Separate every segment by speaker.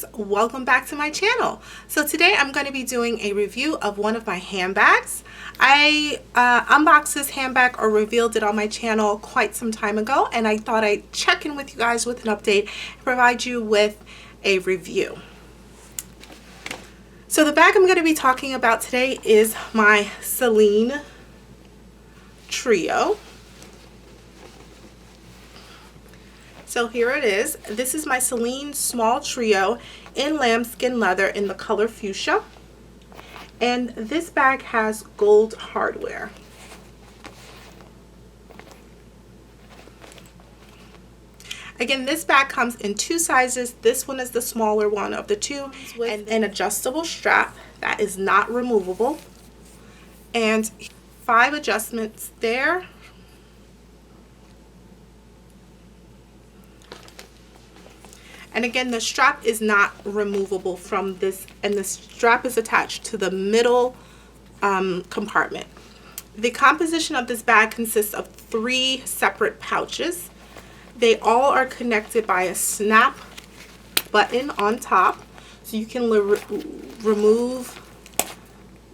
Speaker 1: guys, welcome back to my channel. So today I'm going to be doing a review of one of my handbags. I unboxed this handbag or revealed it on my channel quite some time ago, and I thought I'd check in with you guys with an update and provide you with a review. So the bag I'm going to be talking about today is my Celine Trio. So here it is. This is my Celine Small Trio in lambskin leather in the color fuchsia. And this bag has gold hardware. Again, this bag comes in two sizes. This one is the smaller one of the two, with an adjustable strap that is not removable. And 5 adjustments there. And again, the strap is not removable from this, and the strap is attached to the middle compartment. The composition of this bag consists of 3 separate pouches. They all are connected by a snap button on top, so you can remove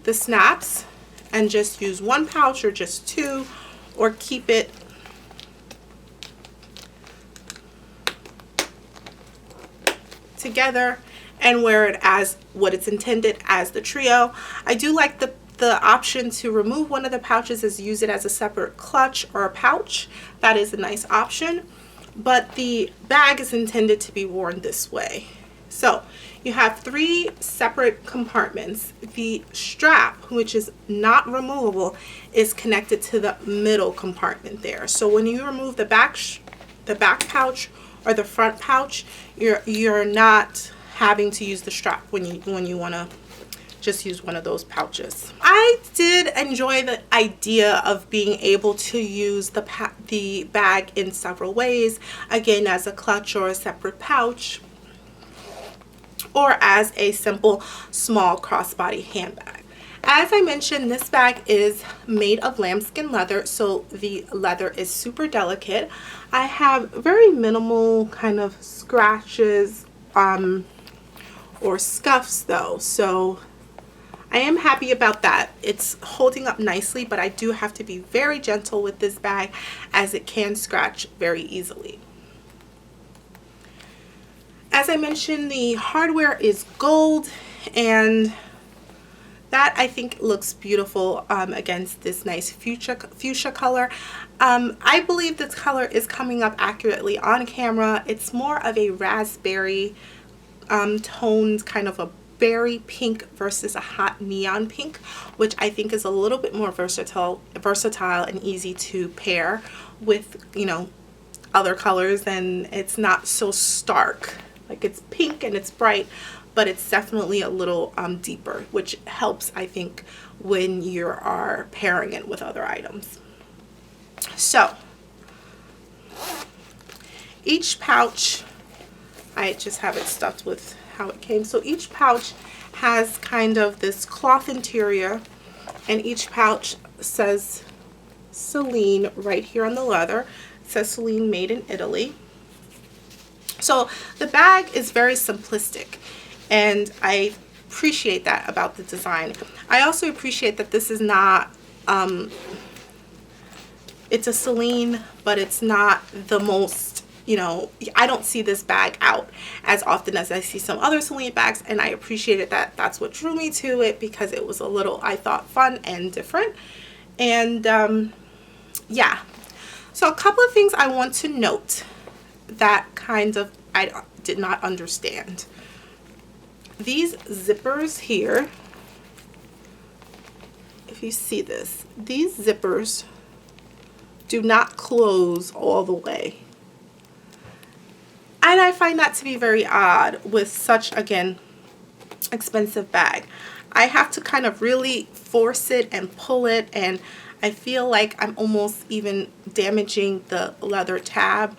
Speaker 1: the snaps and just use 1 pouch or just 2, or keep it together and wear it as what it's intended as the trio. I do like the option to remove one of the pouches is use it as a separate clutch or a pouch. That is a nice option, but the bag is intended to be worn this way. So you have 3 separate compartments. The strap, which is not removable, is connected to the middle compartment there. So when you remove the back pouch or the front pouch, you're not having to use the strap when you want to just use one of those pouches. I did enjoy the idea of being able to use the bag in several ways, again as a clutch or a separate pouch, or as a simple small crossbody handbag. As I mentioned, this bag is made of lambskin leather, so the leather is super delicate. I have very minimal kind of scratches or scuffs though, so I am happy about that. It's holding up nicely, but I do have to be very gentle with this bag as it can scratch very easily. As I mentioned, the hardware is gold, and that I think looks beautiful against this nice fuchsia color. I believe this color is coming up accurately on camera. It's more of a raspberry toned, kind of a berry pink versus a hot neon pink, which I think is a little bit more versatile and easy to pair with, you know, other colors, and it's not so stark. Like, it's pink and it's bright, but it's definitely a little deeper, which helps, I think, when you are pairing it with other items. So each pouch, I just have it stuffed with how it came. So each pouch has kind of this cloth interior, and each pouch says Celine right here on the leather. It says Celine, made in Italy. So the bag is very simplistic, and I appreciate that about the design. I also appreciate that this is not, it's a Celine, but it's not the most, you know, I don't see this bag out as often as I see some other Celine bags, and I appreciated that. That's what drew me to it, because it was a little, I thought, fun and different. And yeah, so a couple of things I want to note that kind of I did not understand. These zippers here, if you see this, these zippers do not close all the way. And I find that to be very odd with such, again, expensive bag. I have to kind of really force it and pull it, and I feel like I'm almost even damaging the leather tab.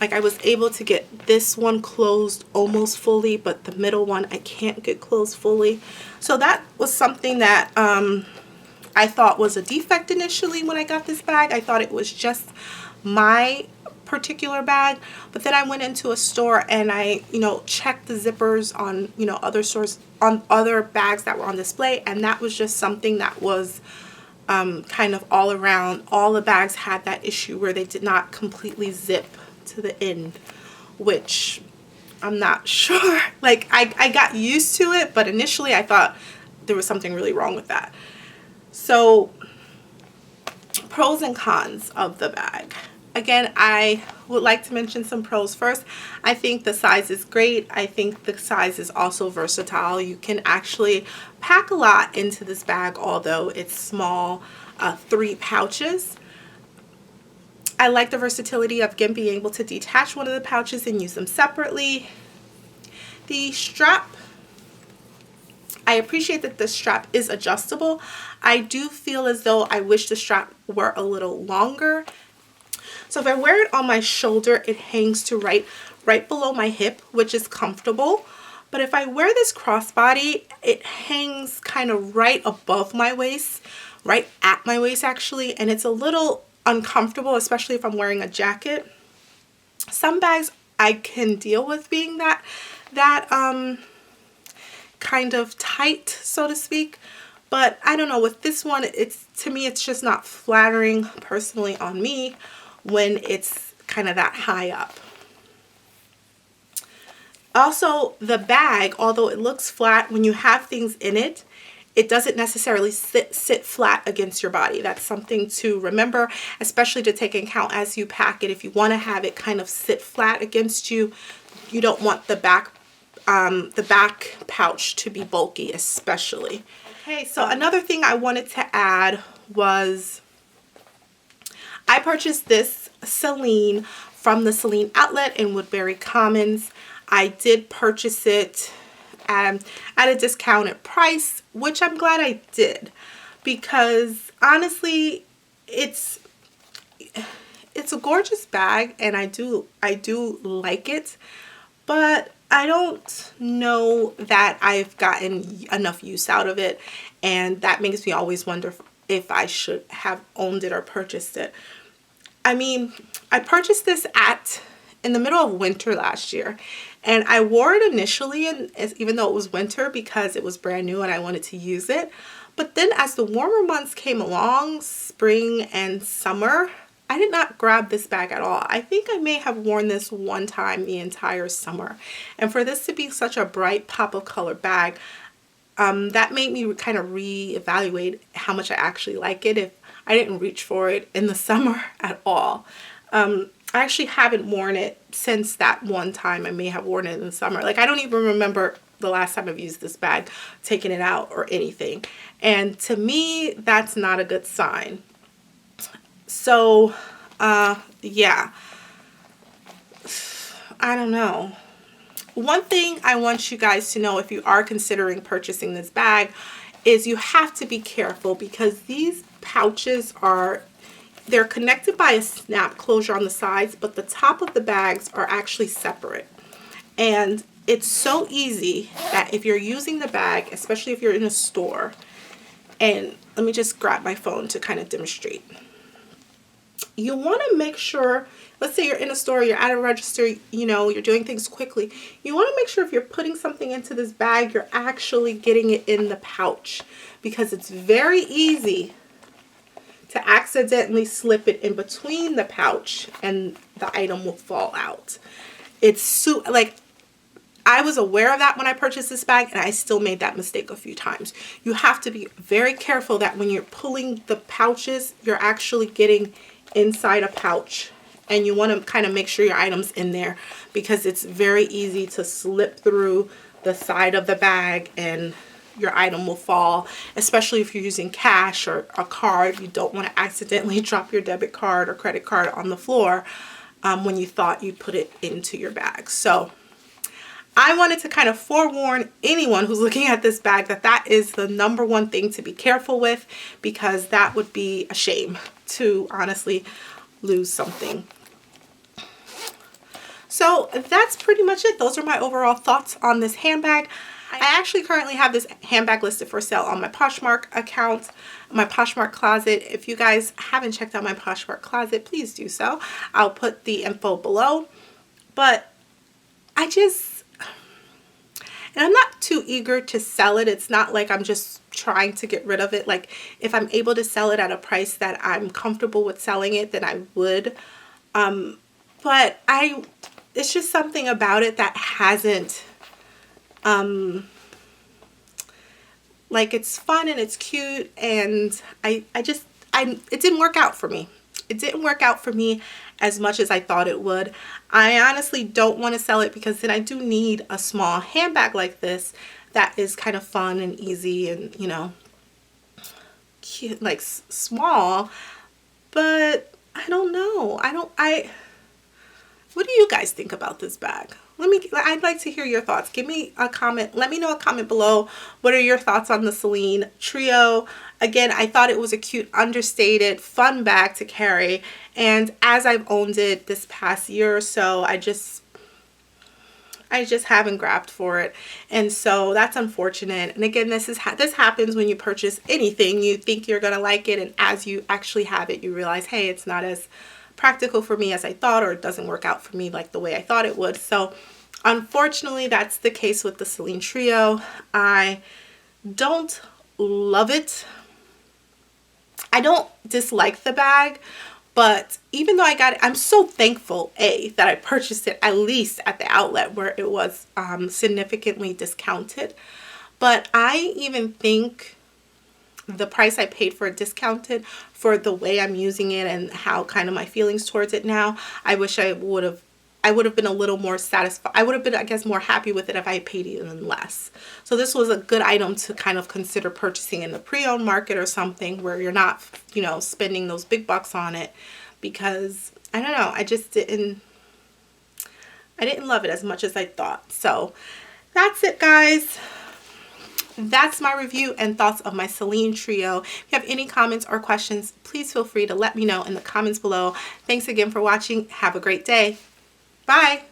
Speaker 1: Like, I was able to get this one closed almost fully, but the middle one I can't get closed fully. So that was something that I thought was a defect initially when I got this bag. I thought it was just my particular bag, but then I went into a store and I, you know, checked the zippers on, you know, other stores, on other bags that were on display, and that was just something that was kind of all around. All the bags had that issue where they did not completely zip to the end, which I'm not sure. Like I got used to it, but initially I thought there was something really wrong with that. So pros and cons of the bag. Again, I would like to mention some pros first. I think the size is great. I think the size is also versatile. You can actually pack a lot into this bag, although it's small, 3 pouches. I like the versatility of, again, being able to detach one of the pouches and use them separately. The strap, I appreciate that the strap is adjustable. I do feel as though I wish the strap were a little longer. So if I wear it on my shoulder, it hangs to right below my hip, which is comfortable. But if I wear this crossbody, it hangs kind of right above my waist, right at my waist actually, and it's a little uncomfortable, especially if I'm wearing a jacket. Some bags I can deal with being that kind of tight, so to speak, but I don't know, with this one, it's, to me, it's just not flattering personally on me when it's kind of that high up. Also, the bag, although it looks flat, when you have things in it, it doesn't necessarily sit flat against your body. That's something to remember, especially to take into account as you pack it. If you want to have it kind of sit flat against you, you don't want the back pouch to be bulky, especially. Okay, so another thing I wanted to add was I purchased this Celine from the Celine outlet in Woodbury Commons. I did purchase it at a discounted price, which I'm glad I did, because honestly, it's a gorgeous bag and I do like it, but I don't know that I've gotten enough use out of it, and that makes me always wonder if I should have owned it or purchased it. I mean, I purchased this in the middle of winter last year, and I wore it initially, and even though it was winter, because it was brand new and I wanted to use it. But then as the warmer months came along, spring and summer, I did not grab this bag at all. I think I may have worn this one time the entire summer. And for this to be such a bright pop of color bag, that made me kind of reevaluate how much I actually like it if I didn't reach for it in the summer at all. I actually haven't worn it since that one time I may have worn it in the summer. Like, I don't even remember the last time I've used this bag, taken it out or anything. And to me, that's not a good sign. So, yeah, I don't know. One thing I want you guys to know if you are considering purchasing this bag is you have to be careful, because these pouches they're connected by a snap closure on the sides, but the top of the bags are actually separate. And it's so easy that if you're using the bag, especially if you're in a store, and let me just grab my phone to kind of demonstrate. You want to make sure, let's say you're in a store, you're at a register, you know, you're doing things quickly. You want to make sure if you're putting something into this bag, you're actually getting it in the pouch, because it's very easy to accidentally slip it in between the pouch and the item will fall out. It's like, I was aware of that when I purchased this bag, and I still made that mistake a few times. You have to be very careful that when you're pulling the pouches, you're actually getting inside a pouch, and you want to kind of make sure your item's in there, because it's very easy to slip through the side of the bag and your item will fall, especially if you're using cash or a card. You don't want to accidentally drop your debit card or credit card on the floor when you thought you put it into your bag. So I wanted to kind of forewarn anyone who's looking at this bag that that is the number one thing to be careful with, because that would be a shame to honestly lose something. So that's pretty much it. Those are my overall thoughts on this handbag. I actually currently have this handbag listed for sale on my Poshmark account, my Poshmark closet. If you guys haven't checked out my Poshmark closet, please do so. I'll put the info below. But I just, and I'm not too eager to sell it. It's not like I'm just trying to get rid of it. Like, if I'm able to sell it at a price that I'm comfortable with selling it, then I would. But it's just something about it that hasn't, like, it's fun and it's cute, and it didn't work out for me. It didn't work out for me as much as I thought it would. I honestly don't want to sell it because then I do need a small handbag like this that is kind of fun and easy and, you know, cute, like small. But I don't know. What do you guys think about this bag? I'd like to hear your thoughts. Give me a comment. Let me know a comment below. What are your thoughts on the Celine Trio? Again, I thought it was a cute, understated, fun bag to carry. And as I've owned it this past year or so, I just haven't grabbed for it. And so that's unfortunate. And again, this happens when you purchase anything. You think you're going to like it, and as you actually have it, you realize, hey, it's not as practical for me as I thought, or it doesn't work out for me like the way I thought it would. So unfortunately, that's the case with the Celine Trio. I don't love it. I don't dislike the bag, but even though I got it, I'm so thankful, that I purchased it at least at the outlet where it was significantly discounted. But I even think the price I paid for it discounted for the way I'm using it and how kind of my feelings towards it now. I wish I would have been a little more satisfied. I would have been, I guess, more happy with it if I paid even less. So this was a good item to kind of consider purchasing in the pre-owned market or something where you're not, you know, spending those big bucks on it, because I don't know, I didn't love it as much as I thought. So that's it, guys. That's my review and thoughts of my Celine Trio. If you have any comments or questions, please feel free to let me know in the comments below. Thanks again for watching. Have a great day. Bye.